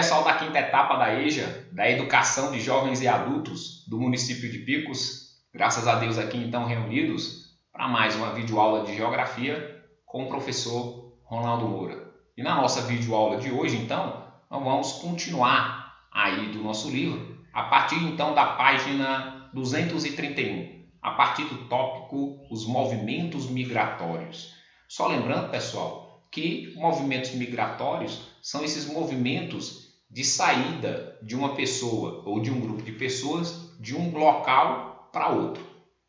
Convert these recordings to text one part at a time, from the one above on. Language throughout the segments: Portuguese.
pessoal da quinta etapa da EJA, da Educação de Jovens e Adultos do município de Picos, graças a Deus aqui então reunidos para mais uma videoaula de Geografia com o professor Ronaldo Moura. E na nossa videoaula de hoje então, nós vamos continuar aí do nosso livro, a partir então da página 231, a partir do tópico Os Movimentos Migratórios. Só lembrando, pessoal, que movimentos migratórios são esses movimentos de saída de uma pessoa ou de um grupo de pessoas de um local para outro.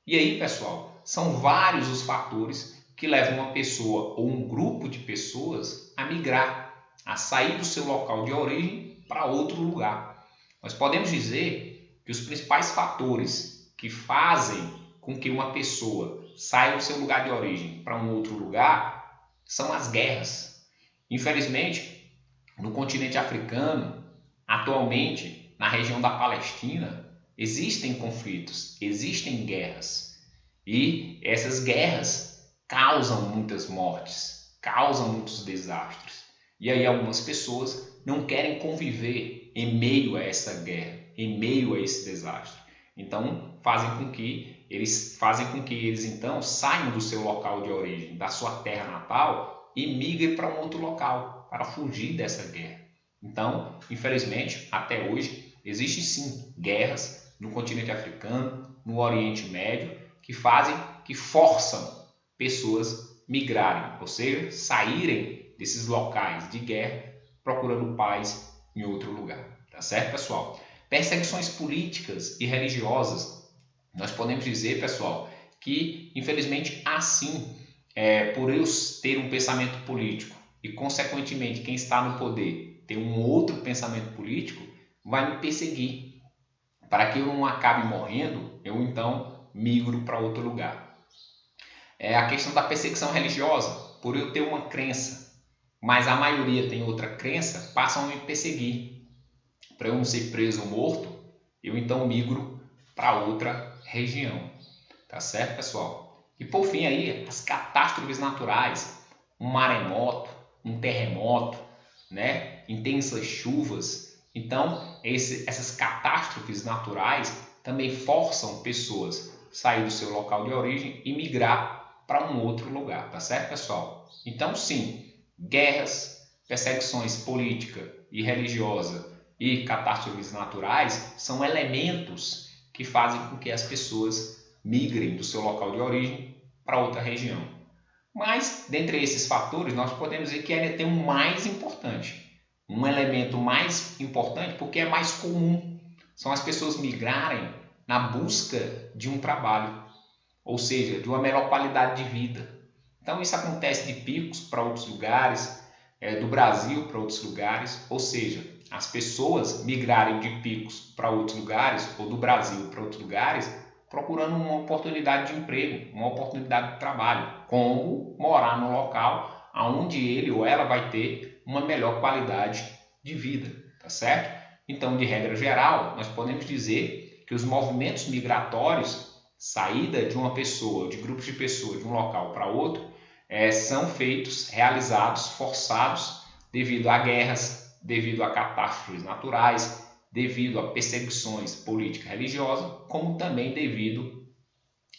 E aí, pessoal, são vários os fatores que levam uma pessoa ou um grupo de pessoas a migrar, a sair do seu local de origem para outro lugar. Nós podemos dizer que os principais fatores que fazem com que uma pessoa saia do seu lugar de origem para um outro lugar são as guerras. Infelizmente, no continente africano, atualmente, na região da Palestina, existem conflitos, existem guerras. E essas guerras causam muitas mortes, causam muitos desastres. E aí algumas pessoas não querem conviver em meio a essa guerra, em meio a esse desastre. Então, fazem com que eles então saiam do seu local de origem, da sua terra natal e migrem para um outro local, para fugir dessa guerra. Então, infelizmente, até hoje, existem sim guerras no continente africano, no Oriente Médio, que forçam pessoas migrarem, ou seja, saírem desses locais de guerra, procurando paz em outro lugar. Tá certo, pessoal? Perseguições políticas e religiosas, nós podemos dizer, pessoal, que infelizmente assim, por eu ter um pensamento político e consequentemente quem está no poder ter um outro pensamento político, vai me perseguir. Para que eu não acabe morrendo, eu então migro para outro lugar. A questão da perseguição religiosa, por eu ter uma crença, mas a maioria tem outra crença, passam a me perseguir. Para eu não ser preso ou morto, eu então migro para outra região. Tá certo, pessoal? E por fim aí, as catástrofes naturais, um maremoto, um terremoto, né? Intensas chuvas. Então, essas catástrofes naturais também forçam pessoas a sair do seu local de origem e migrar para um outro lugar. Tá certo, pessoal? Então, sim, guerras, perseguições política e religiosa e catástrofes naturais são elementos que fazem com que as pessoas migrem do seu local de origem para outra região. Mas, dentre esses fatores, nós podemos dizer que ainda tem um mais importante. Um elemento mais importante porque é mais comum. São as pessoas migrarem na busca de um trabalho, ou seja, de uma melhor qualidade de vida. Então, isso acontece de Picos para outros lugares, do Brasil para outros lugares, ou seja, as pessoas migrarem de Picos para outros lugares ou do Brasil para outros lugares procurando uma oportunidade de emprego, uma oportunidade de trabalho, como morar no local onde ele ou ela vai ter uma melhor qualidade de vida, tá certo? Então, de regra geral, nós podemos dizer que os movimentos migratórios, saída de uma pessoa, de grupos de pessoas de um local para outro, são realizados, forçados, devido a guerras, devido a catástrofes naturais, devido a perseguições políticas e religiosas, como também devido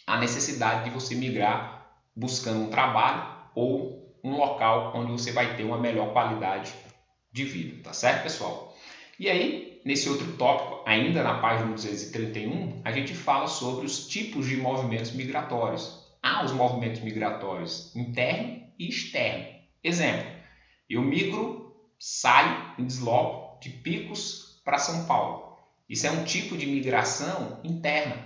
à necessidade de você migrar buscando um trabalho ou um local onde você vai ter uma melhor qualidade de vida, tá certo, pessoal? E aí, nesse outro tópico, ainda na página 231, a gente fala sobre os tipos de movimentos migratórios. Há os movimentos migratórios interno e externo. Exemplo, eu migro, saio e desloco de Picos para São Paulo. Isso é um tipo de migração interna,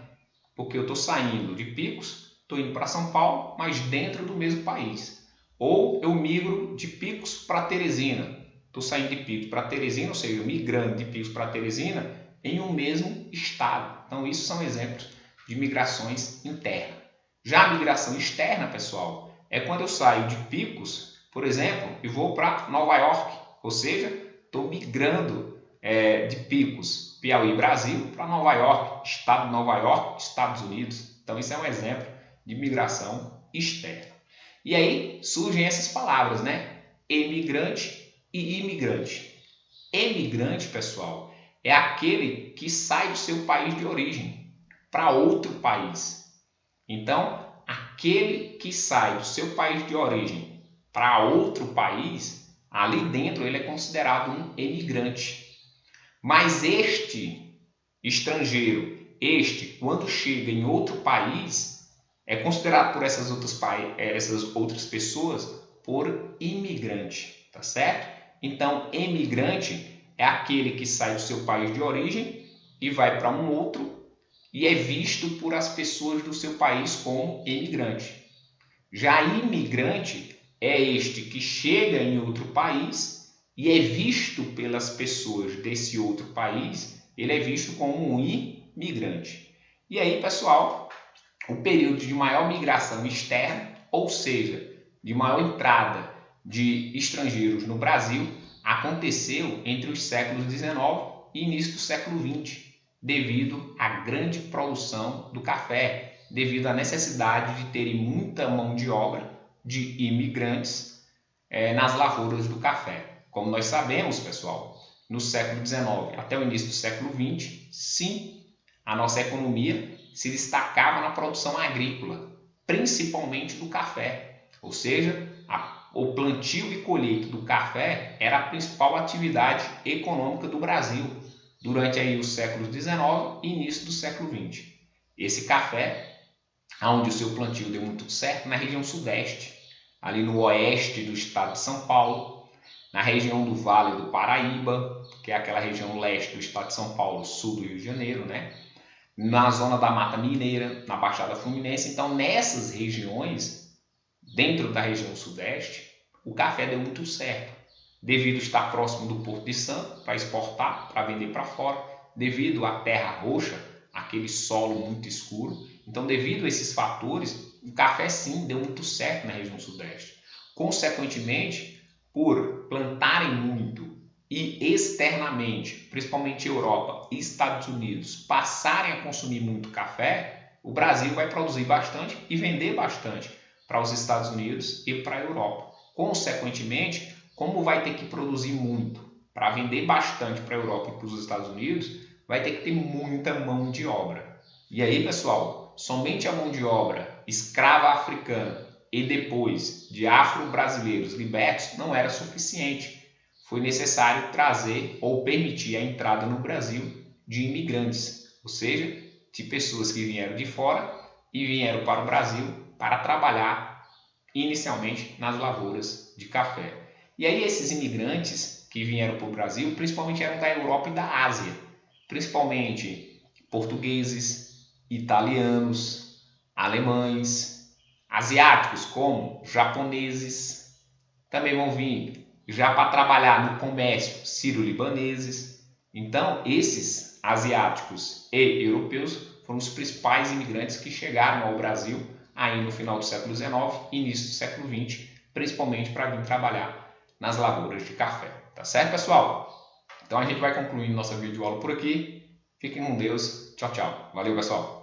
porque eu estou saindo de Picos, estou indo para São Paulo, mas dentro do mesmo país. Ou eu migro de Picos para Teresina, estou saindo de Picos para Teresina, ou seja, migrando de Picos para Teresina em um mesmo estado. Então, isso são exemplos de migrações internas. Já a migração externa, pessoal, é quando eu saio de Picos, por exemplo, e vou para Nova York, ou seja, estou migrando de Picos, Piauí, Brasil, para Nova York, estado de Nova York, Estados Unidos. Então, isso é um exemplo de migração externa. E aí surgem essas palavras, né? Emigrante e imigrante. emigrante, pessoal, é aquele que sai do seu país de origem para outro país. Então, aquele que sai do seu país de origem para outro país, ali dentro ele é considerado um emigrante. Mas este estrangeiro, quando chega em outro país, é considerado por essas outras pessoas por imigrante, tá certo? Então, emigrante é aquele que sai do seu país de origem e vai para um outro e é visto por as pessoas do seu país como emigrante. Já imigrante é este que chega em outro país e é visto pelas pessoas desse outro país, ele é visto como um imigrante. E aí, pessoal, o período de maior migração externa, ou seja, de maior entrada de estrangeiros no Brasil, aconteceu entre os séculos XIX e início do século XX, devido à grande produção do café, devido à necessidade de terem muita mão de obra de imigrantes nas lavouras do café. Como nós sabemos, pessoal, no século XIX até o início do século XX, sim, a nossa economia se destacava na produção agrícola, principalmente do café, ou seja, o plantio e colheita do café era a principal atividade econômica do Brasil durante aí os séculos XIX e início do século XX. Esse café, onde o seu plantio deu muito certo, na região sudeste, ali no oeste do estado de São Paulo, na região do Vale do Paraíba, que é aquela região leste do estado de São Paulo, sul do Rio de Janeiro, né? Na zona da Mata Mineira, na Baixada Fluminense. Então, nessas regiões, dentro da região sudeste, o café deu muito certo, devido a estar próximo do Porto de Santos para exportar, para vender para fora, devido à terra roxa, aquele solo muito escuro. Então, devido a esses fatores, o café sim deu muito certo na região sudeste. Consequentemente, por plantarem muito e externamente, principalmente Europa e Estados Unidos, passarem a consumir muito café, o Brasil vai produzir bastante e vender bastante para os Estados Unidos e para a Europa. Consequentemente, como vai ter que produzir muito para vender bastante para a Europa e para os Estados Unidos, vai ter que ter muita mão de obra. E aí, pessoal, somente a mão de obra escrava africana e depois de afro-brasileiros libertos não era suficiente. Foi necessário trazer ou permitir a entrada no Brasil de imigrantes, ou seja, de pessoas que vieram de fora e vieram para o Brasil para trabalhar inicialmente nas lavouras de café. E aí esses imigrantes que vieram para o Brasil, principalmente eram da Europa e da Ásia, principalmente portugueses, italianos, alemães, asiáticos como japoneses, também vão vir já para trabalhar no comércio sírio-libaneses. Então esses asiáticos e europeus foram os principais imigrantes que chegaram ao Brasil aí no final do século XIX e início do século XX, principalmente para vir trabalhar nas lavouras de café. Tá certo, pessoal? Então a gente vai concluindo nossa videoaula por aqui. Fiquem com Deus. Tchau, tchau. Valeu, pessoal.